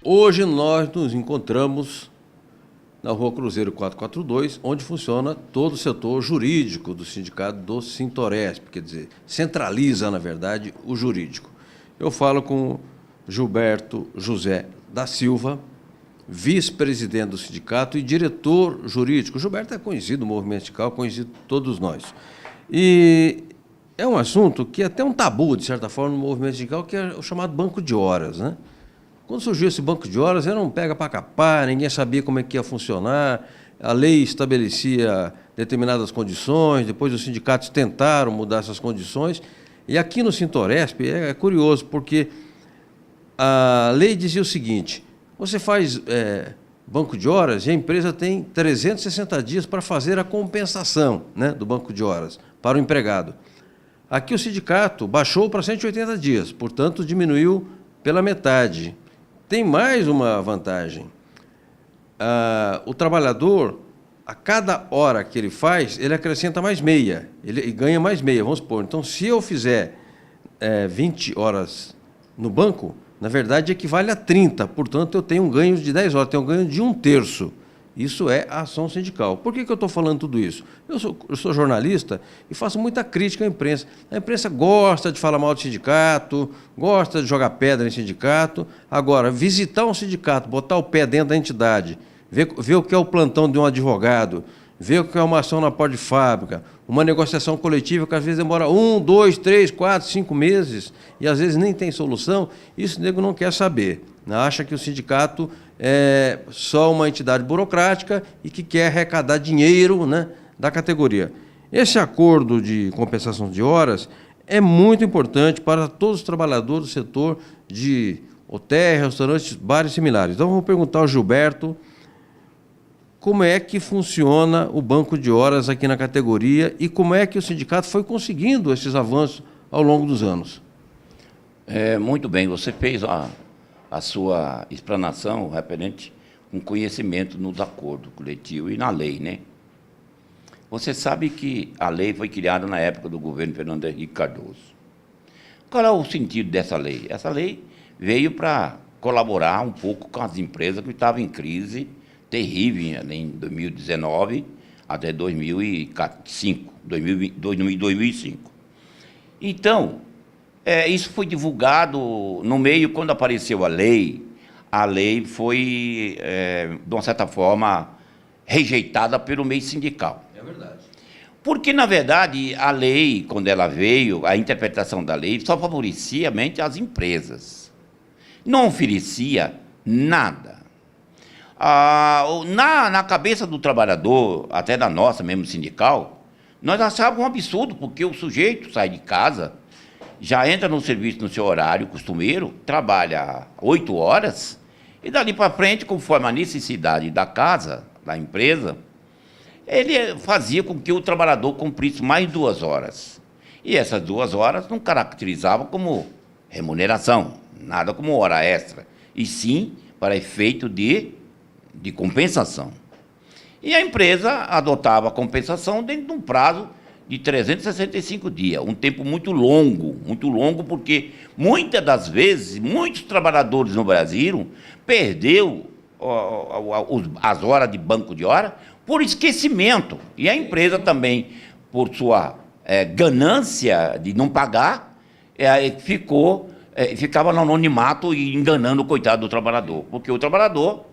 Hoje nós nos encontramos na Rua Cruzeiro 442, onde funciona todo o setor jurídico do sindicato do Sintoresp, quer dizer, centraliza, na verdade, o jurídico. Eu falo com Gilberto José da Silva, vice-presidente do sindicato e diretor jurídico. O Gilberto é conhecido no movimento sindical, conhecido por todos nós. E é um assunto que é até um tabu, de certa forma, no movimento sindical, que é o chamado banco de horas, né? Quando surgiu esse banco de horas, era um pega para capar, ninguém sabia como é que ia funcionar, a lei estabelecia determinadas condições, depois os sindicatos tentaram mudar essas condições, e aqui no Sintoresp é curioso, porque a lei dizia o seguinte: você faz banco de horas e a empresa tem 360 dias para fazer a compensação, né, do banco de horas para o empregado. Aqui o sindicato baixou para 180 dias, portanto, diminuiu pela metade. Tem mais uma vantagem. O trabalhador, a cada hora que ele faz, ele acrescenta mais meia, ele ganha mais meia, vamos supor. Então, se eu fizer 20 horas no banco, na verdade, equivale a 30, portanto, eu tenho um ganho de 10 horas, tenho um ganho de 1/3. Isso é a ação sindical. Por que eu estou falando tudo isso? Eu sou jornalista e faço muita crítica à imprensa. A imprensa gosta de falar mal do sindicato, gosta de jogar pedra em sindicato. Agora, visitar um sindicato, botar o pé dentro da entidade, ver o que é o plantão de um advogado, ver o que é uma ação na porta de fábrica, uma negociação coletiva que às vezes demora 1, 2, 3, 4, 5 meses e às vezes nem tem solução, isso o nego não quer saber. Acha que o sindicato é só uma entidade burocrática e que quer arrecadar dinheiro, né, da categoria. Esse acordo de compensação de horas é muito importante para todos os trabalhadores do setor de hotéis, restaurantes, bares similares. Então, vamos perguntar ao Gilberto como é que funciona o banco de horas aqui na categoria e como é que o sindicato foi conseguindo esses avanços ao longo dos anos. Muito bem, você fez a sua explanação referente com conhecimento nos acordos coletivos e na lei, né? Você sabe que a lei foi criada na época do governo Fernando Henrique Cardoso. Qual é o sentido dessa lei? Essa lei veio para colaborar um pouco com as empresas que estavam em crise terrível em 2019 até 2005, 2005. Então, isso foi divulgado no meio, quando apareceu a lei foi, de uma certa forma, rejeitada pelo meio sindical. É verdade. Porque, na verdade, a lei, quando ela veio, a interpretação da lei só favorecia as empresas. Não oferecia nada. Na cabeça do trabalhador, até da nossa mesmo sindical, nós achávamos um absurdo, porque o sujeito sai de casa, já entra no serviço no seu horário costumeiro, trabalha 8 horas, e dali para frente, conforme a necessidade da casa, da empresa, ele fazia com que o trabalhador cumprisse mais 2 horas. E essas 2 horas não caracterizavam como remuneração, nada como hora extra, e sim para efeito de compensação. E a empresa adotava a compensação dentro de um prazo de 365 dias, um tempo muito longo, porque muitas das vezes, muitos trabalhadores no Brasil perdeu as horas de banco de hora por esquecimento. E a empresa também, por sua ganância de não pagar, ficava no anonimato e enganando o coitado do trabalhador, porque o trabalhador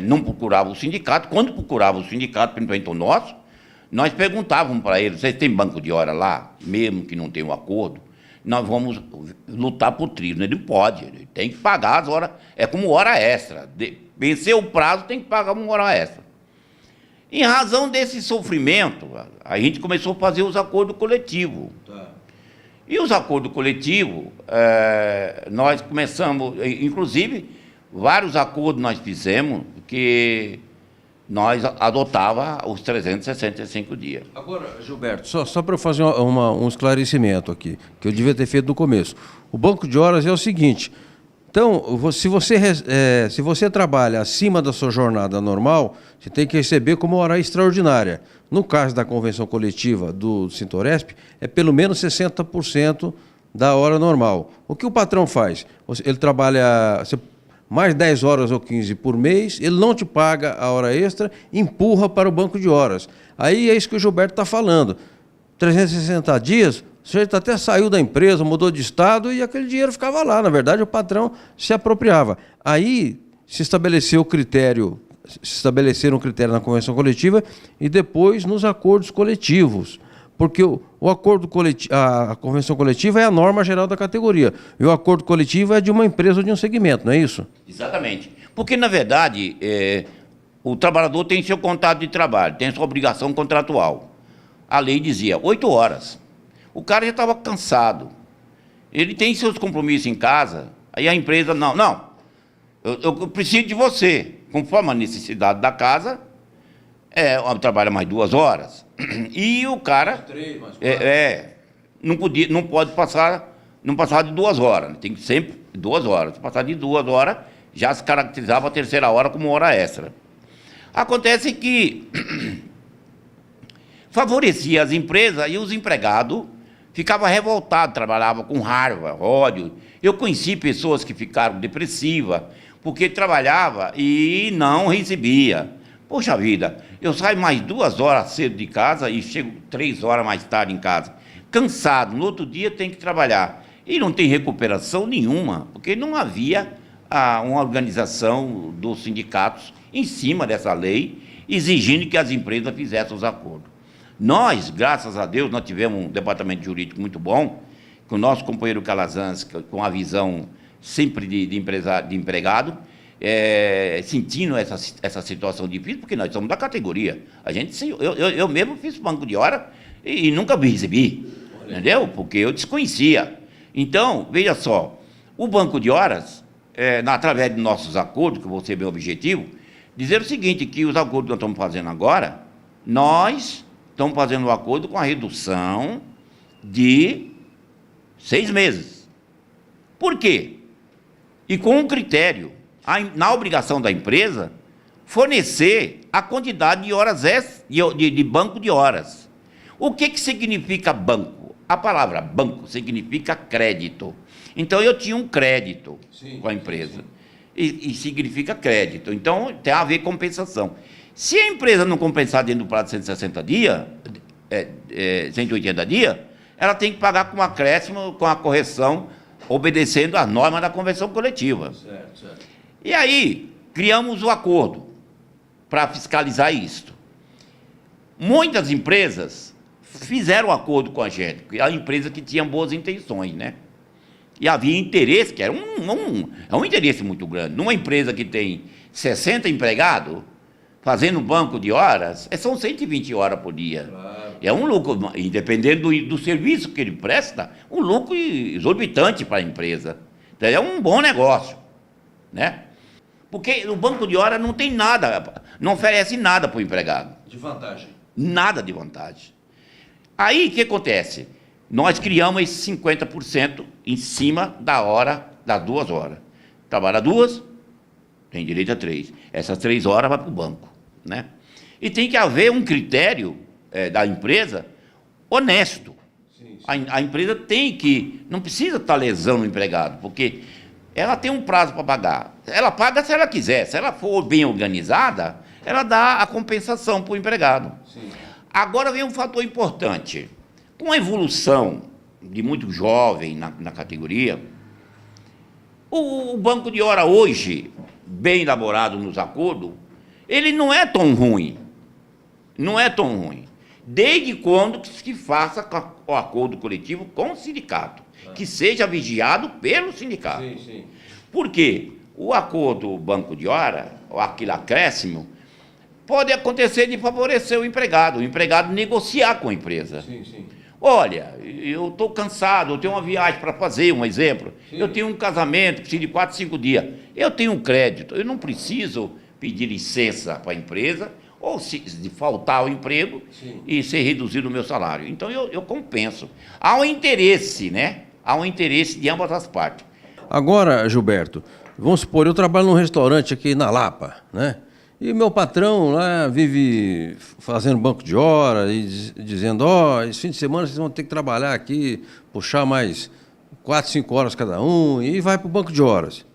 não procurava o sindicato. Quando procurava o sindicato, principalmente o nosso, nós perguntávamos para eles: vocês têm banco de hora lá? Mesmo que não tenha um acordo, nós vamos lutar por trilho. Ele não pode, ele tem que pagar as horas, é como hora extra. Vencer o prazo, tem que pagar uma hora extra. Em razão desse sofrimento, a gente começou a fazer os acordos coletivos. Tá. E os acordos coletivos, nós começamos, inclusive, vários acordos nós fizemos, que nós adotava os 365 dias. Agora, Gilberto, só para eu fazer um esclarecimento aqui, que eu devia ter feito no começo. O banco de horas é o seguinte: então, se você trabalha acima da sua jornada normal, você tem que receber como hora extraordinária. No caso da convenção coletiva do Sintoresp, é pelo menos 60% da hora normal. O que o patrão faz? Ele trabalha... mais 10 horas ou 15 por mês, ele não te paga a hora extra, empurra para o banco de horas. Aí é isso que o Gilberto está falando. 360 dias, o sujeito até saiu da empresa, mudou de estado e aquele dinheiro ficava lá. Na verdade, o patrão se apropriava. Aí se estabeleceram um critério na convenção coletiva e depois nos acordos coletivos. Porque o acordo coletivo, a convenção coletiva é a norma geral da categoria. E o acordo coletivo é de uma empresa ou de um segmento, não é isso? Exatamente. Porque, na verdade, o trabalhador tem seu contrato de trabalho, tem sua obrigação contratual. A lei dizia 8 horas. O cara já estava cansado. Ele tem seus compromissos em casa, aí a empresa, não, eu preciso de você. Conforme a necessidade da casa, trabalha mais 2 horas. E o cara... Mais 3, mais 4. Não pode passar de 2 horas. Tem que sempre 2 horas. Se passar de 2 horas, já se caracterizava a terceira hora como hora extra. Acontece que favorecia as empresas e os empregados ficavam revoltados, trabalhavam com raiva, ódio. Eu conheci pessoas que ficaram depressivas, porque trabalhava e não recebia. Poxa vida, eu saio mais 2 horas cedo de casa e chego 3 horas mais tarde em casa. Cansado, no outro dia tem que trabalhar. E não tem recuperação nenhuma, porque não havia uma organização dos sindicatos em cima dessa lei, exigindo que as empresas fizessem os acordos. Nós, graças a Deus, nós tivemos um departamento jurídico muito bom, com o nosso companheiro Calazans, com a visão sempre de empregado, sentindo essa situação difícil, porque nós somos da categoria. Eu mesmo fiz banco de hora e nunca me recebi, entendeu? Porque eu desconhecia. Então, veja só, o banco de horas, através de nossos acordos, que vão ser bem objetivo, dizer o seguinte, que os acordos que nós estamos fazendo agora, nós estamos fazendo um acordo com a redução de 6 meses. Por quê? E com um critério, na obrigação da empresa, fornecer a quantidade de horas de banco de horas. O que significa banco? A palavra banco significa crédito. Então, eu tinha um crédito com a empresa. E significa crédito. Então, tem a ver com compensação. Se a empresa não compensar dentro do prazo de 160 dias, 180 dias, ela tem que pagar com um acréscimo, com a correção, obedecendo às normas da convenção coletiva. Certo. E aí, criamos o acordo para fiscalizar isso. Muitas empresas fizeram acordo com a gente, a empresa que tinha boas intenções, né? E havia interesse, que era um interesse muito grande. Numa empresa que tem 60 empregados, fazendo banco de horas, são 120 horas por dia. Claro. É um lucro, independendo do serviço que ele presta, um lucro exorbitante para a empresa. Então, é um bom negócio, né? Porque o banco de horas não tem nada, não oferece nada para o empregado. De vantagem. Nada de vantagem. Aí, o que acontece? Nós criamos esse 50% em cima da hora, das 2 horas. Trabalha 2, tem direito a 3. Essas 3 horas vai para o banco, né? E tem que haver um critério da empresa honesto. Sim. A empresa tem que... Não precisa estar lesando o empregado, porque ela tem um prazo para pagar. Ela paga se ela quiser. Se ela for bem organizada, ela dá a compensação para o empregado. Sim. Agora vem um fator importante. Com a evolução de muito jovem na categoria, o banco de hora hoje, bem elaborado nos acordos, ele não é tão ruim. Não é tão ruim. Desde quando que se faça o acordo coletivo com o sindicato, que seja vigiado pelo sindicato. Sim. Por quê? O acordo banco de hora, ou aquele acréscimo, pode acontecer de favorecer o empregado negociar com a empresa. Sim. Olha, eu estou cansado, eu tenho uma viagem para fazer, um exemplo. Sim. Eu tenho um casamento, preciso de 4, 5 dias. Eu tenho um crédito, eu não preciso pedir licença para a empresa, ou se faltar ao emprego, sim, e ser reduzido o meu salário. Então, eu compenso. Há um interesse, né? Há um interesse de ambas as partes. Agora, Gilberto, vamos supor, eu trabalho num restaurante aqui na Lapa, né? E meu patrão lá vive fazendo banco de hora e dizendo, esse fim de semana vocês vão ter que trabalhar aqui, puxar mais 4, 5 horas cada um, e vai para o banco de horas.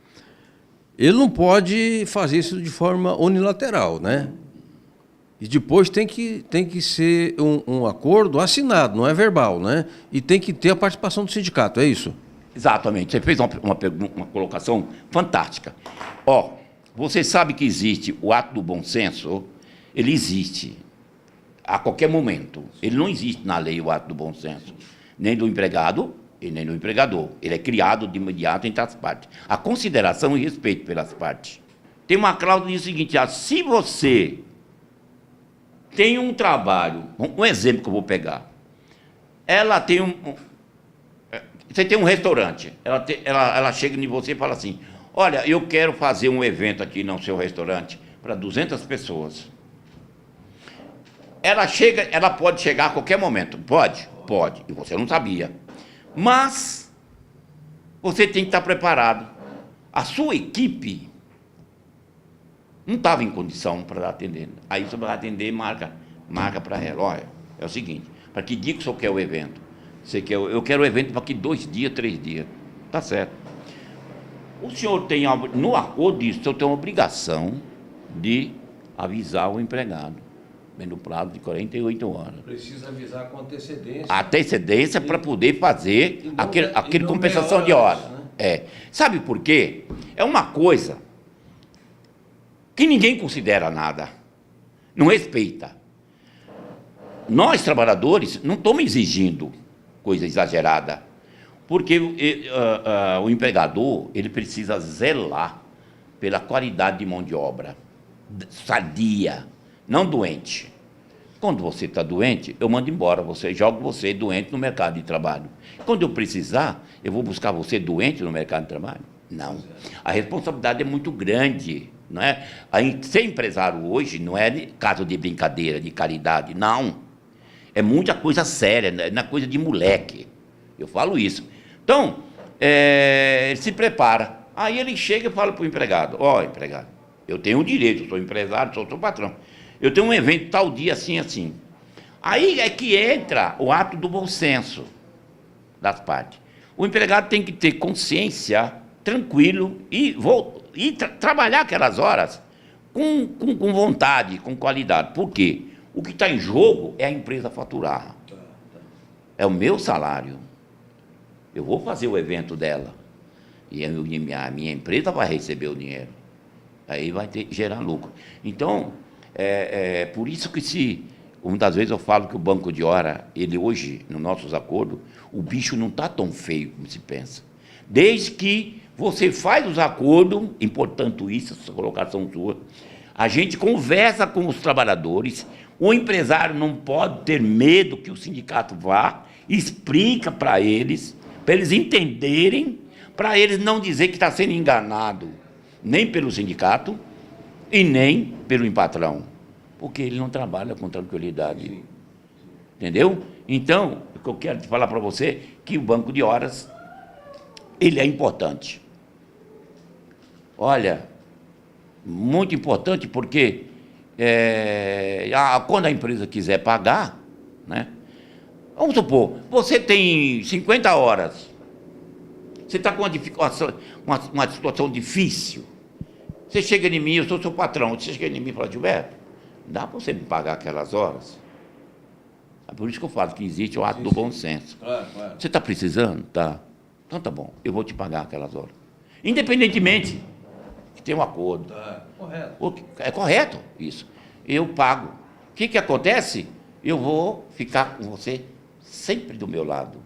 ele não pode fazer isso de forma unilateral, né? E depois tem que ser um acordo assinado, não é verbal, né? E tem que ter a participação do sindicato, é isso? Exatamente. Você fez uma colocação fantástica. Ó, você sabe que existe o ato do bom senso? Ele existe a qualquer momento. Ele não existe na lei, o ato do bom senso, nem do empregado e nem do empregador. Ele é criado de imediato entre as partes. A consideração e respeito pelas partes. Tem uma cláusula que diz o seguinte: se você tem um trabalho, um exemplo que eu vou pegar, ela tem você tem um restaurante, ela chega em você e fala assim: olha, eu quero fazer um evento aqui no seu restaurante para 200 pessoas. Ela pode chegar a qualquer momento. Pode? Pode. E você não sabia. Mas você tem que estar preparado. A sua equipe não estava em condição para atender. Aí você vai atender, marca para ela. Olha, é o seguinte, para que dia que o senhor quer o evento? Eu quero o evento para aqui 2 dias, 3 dias. Tá certo. O senhor tem, no acordo disso, o senhor tem uma obrigação de avisar o empregado, no prazo de 48 horas. Precisa avisar com antecedência. Antecedência para poder fazer aquele compensação de horas. Né? Sabe por quê? É uma coisa que ninguém considera nada, não respeita. Nós, trabalhadores, não estamos exigindo coisa exagerada, porque o empregador, ele precisa zelar pela qualidade de mão de obra, sadia, não doente. Quando você está doente, eu mando embora você, jogo você doente no mercado de trabalho. Quando eu precisar, eu vou buscar você doente no mercado de trabalho? Não. A responsabilidade é muito grande, não é? Ser empresário hoje não é caso de brincadeira, de caridade, não. É muita coisa séria, não é coisa de moleque. Eu falo isso. Então, ele se prepara. Aí ele chega e fala para o empregado: ó, empregado, eu tenho um direito, eu sou empresário, sou seu patrão. Eu tenho um evento tal dia, assim, assim. Aí é que entra o ato do bom senso das partes. O empregado tem que ter consciência, tranquilo, e trabalhar aquelas horas com vontade, com qualidade. Por quê? O que está em jogo é a empresa faturar. É o meu salário. Eu vou fazer o evento dela. E a minha empresa vai receber o dinheiro. Aí vai gerar lucro. Então, por isso que muitas vezes eu falo que o banco de hora, ele hoje, nos nossos acordos, o bicho não está tão feio como se pensa. Desde que você faz os acordos, importante isso, essa colocação sua, a gente conversa com os trabalhadores. O empresário não pode ter medo que o sindicato vá, explica para eles entenderem, para eles não dizer que está sendo enganado, nem pelo sindicato e nem pelo patrão, porque ele não trabalha com tranquilidade. Entendeu? Então, o que eu quero falar para você é que o banco de horas, ele é importante. Olha, muito importante, porque quando a empresa quiser pagar, né? Vamos supor, você tem 50 horas, você está com uma situação difícil, você chega em mim, eu sou seu patrão, você chega em mim e fala: Gilberto, dá para você me pagar aquelas horas? É por isso que eu falo que existe o ato do bom senso. Claro. Você está precisando? Tá. Então tá bom, eu vou te pagar aquelas horas. Independentemente que tem um acordo. Tá. Correto. É correto isso. Eu pago. O que acontece? Eu vou ficar com você sempre do meu lado.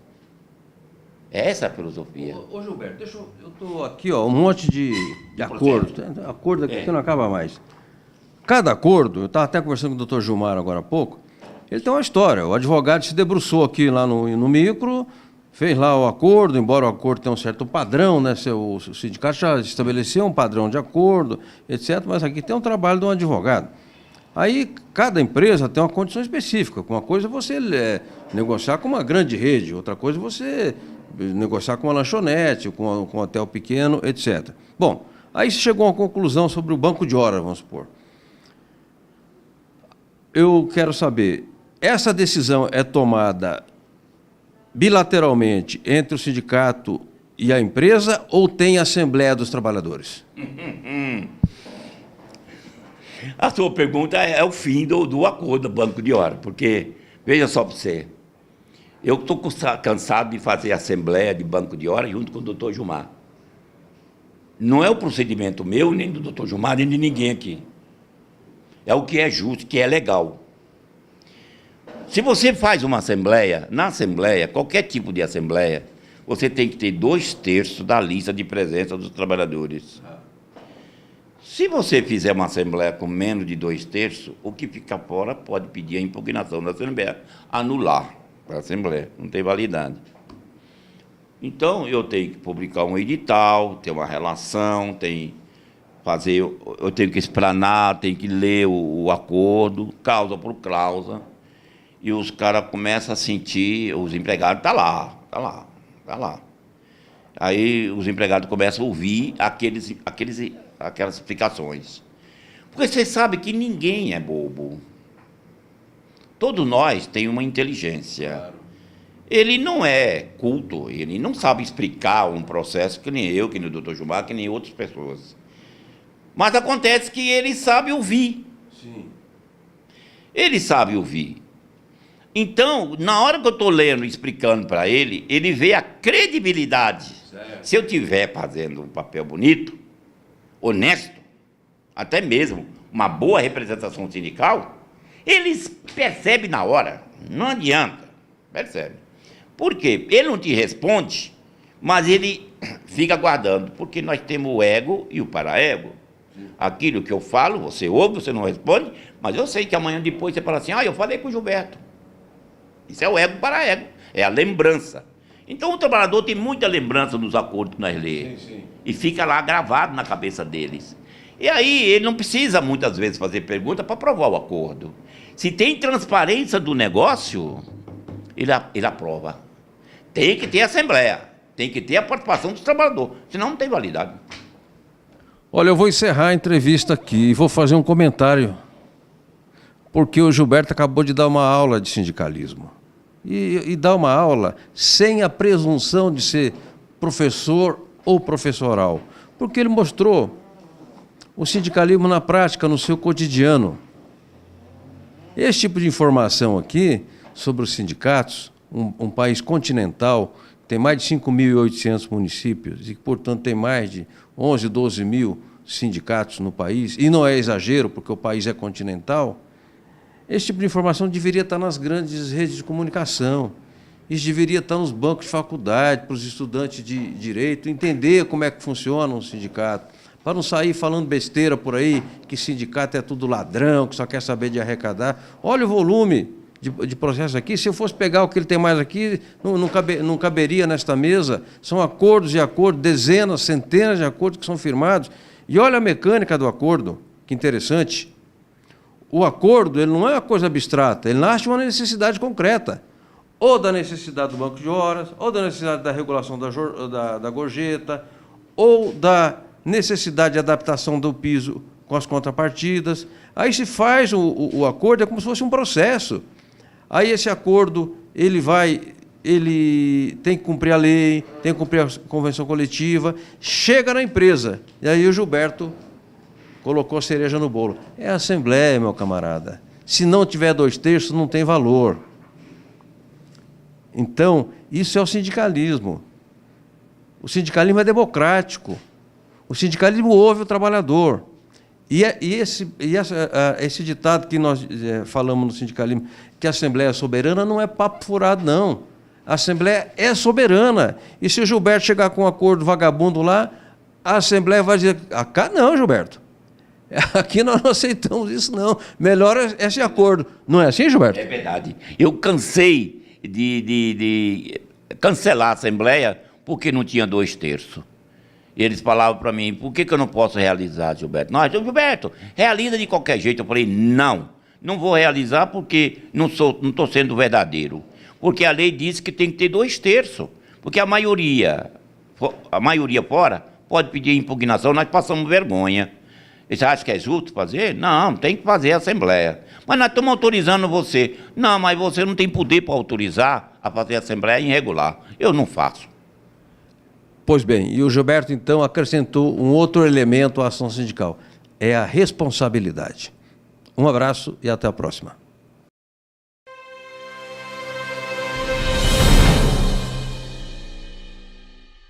É essa a filosofia. Ô Gilberto, eu estou aqui, ó, um monte de acordo. Acordo aqui que não acaba mais. Cada acordo, eu estava até conversando com o doutor Gilmar agora há pouco, ele tem uma história. O advogado se debruçou aqui lá no micro, fez lá o acordo, embora o acordo tenha um certo padrão, né? O sindicato já estabeleceu um padrão de acordo, etc., mas aqui tem um trabalho de um advogado. Aí, cada empresa tem uma condição específica. Uma coisa é você negociar com uma grande rede, outra coisa é você negociar com uma lanchonete, com um hotel pequeno, etc. Bom, aí se chegou a uma conclusão sobre o banco de horas, vamos supor. Eu quero saber, essa decisão é tomada bilateralmente entre o sindicato e a empresa, ou tem a Assembleia dos Trabalhadores? A sua pergunta é o fim do acordo do banco de hora, porque, veja só para você, eu estou cansado de fazer assembleia de banco de hora junto com o doutor Gilmar. Não é o procedimento meu, nem do doutor Gilmar, nem de ninguém aqui. É o que é justo, que é legal. Se você faz uma assembleia, na assembleia, qualquer tipo de assembleia, você tem que ter 2/3 da lista de presença dos trabalhadores. Se você fizer uma assembleia com menos de 2/3, o que fica fora pode pedir a impugnação da assembleia, anular a assembleia, não tem validade. Então, eu tenho que publicar um edital, ter uma relação, eu tenho que explanar, tenho que ler o acordo, causa por causa, e os caras começam a sentir, os empregados, está lá. Aí os empregados começam a ouvir aquelas explicações. Porque você sabe que ninguém é bobo. Todos nós temos uma inteligência. Claro. Ele não é culto, ele não sabe explicar um processo que nem eu, que nem o doutor Gilmar, que nem outras pessoas. Mas acontece que ele sabe ouvir. Sim. Ele sabe ouvir. Então, na hora que eu estou lendo e explicando para ele, ele vê a credibilidade. Certo. Se eu estiver fazendo um papel bonito, honesto, até mesmo uma boa representação sindical, eles percebem na hora, não adianta, percebe. Por quê? Ele não te responde, mas ele fica aguardando, porque nós temos o ego e o paraego. Aquilo que eu falo, você ouve, você não responde, mas eu sei que amanhã depois você fala assim, eu falei com o Gilberto. Isso é o ego para ego, é a lembrança. Então o trabalhador tem muita lembrança dos acordos que nós lemos. Sim. E fica lá gravado na cabeça deles. E aí ele não precisa muitas vezes fazer pergunta para provar o acordo. Se tem transparência do negócio, ele aprova. Tem que ter assembleia, tem que ter a participação dos trabalhadores, senão não tem validade. Olha, eu vou encerrar a entrevista aqui e vou fazer um comentário, porque o Gilberto acabou de dar uma aula de sindicalismo. E dar uma aula sem a presunção de ser professor ou professoral, porque ele mostrou o sindicalismo na prática, no seu cotidiano. Esse tipo de informação aqui sobre os sindicatos, um país continental, tem mais de 5.800 municípios e, portanto, tem mais de 11, 12 mil sindicatos no país, e não é exagero, porque o país é continental. Esse tipo de informação deveria estar nas grandes redes de comunicação, isso deveria estar nos bancos de faculdade, para os estudantes de direito, entender como é que funciona um sindicato, para não sair falando besteira por aí, que sindicato é tudo ladrão, que só quer saber de arrecadar. Olha o volume de processos aqui. Se eu fosse pegar o que ele tem mais aqui, não caberia nesta mesa. São acordos e acordos, dezenas, centenas de acordos que são firmados. E olha a mecânica do acordo, que interessante. O acordo ele não é uma coisa abstrata, ele nasce de uma necessidade concreta. Ou da necessidade do banco de horas, ou da necessidade da regulação da gorjeta, ou da necessidade de adaptação do piso com as contrapartidas. Aí se faz o acordo, é como se fosse um processo. Aí esse acordo, ele tem que cumprir a lei, tem que cumprir a convenção coletiva, chega na empresa. E aí o Gilberto colocou a cereja no bolo. É a assembleia, meu camarada. Se não tiver 2/3, não tem valor. Então, isso é o sindicalismo. O sindicalismo é democrático. O sindicalismo ouve o trabalhador. E esse ditado que nós falamos no sindicalismo, que a Assembleia é soberana, não é papo furado, não. A Assembleia é soberana. E se o Gilberto chegar com um acordo vagabundo lá, a Assembleia vai dizer, cá não, Gilberto. Aqui nós não aceitamos isso, não. Melhor esse acordo. Não é assim, Gilberto? É verdade. Eu cansei de cancelar a Assembleia porque não tinha 2/3. Eles falavam para mim, por que eu não posso realizar, Gilberto? Não, Gilberto, realiza de qualquer jeito. Eu falei, não vou realizar porque não estou sendo verdadeiro. Porque a lei diz que tem que ter 2/3. Porque a maioria fora pode pedir impugnação, nós passamos vergonha. Você acha que é justo fazer? Não, tem que fazer a Assembleia. Mas nós estamos autorizando você. Não, mas você não tem poder para autorizar a fazer a Assembleia irregular. Eu não faço. Pois bem, e o Gilberto, então, acrescentou um outro elemento à ação sindical, é a responsabilidade. Um abraço e até a próxima.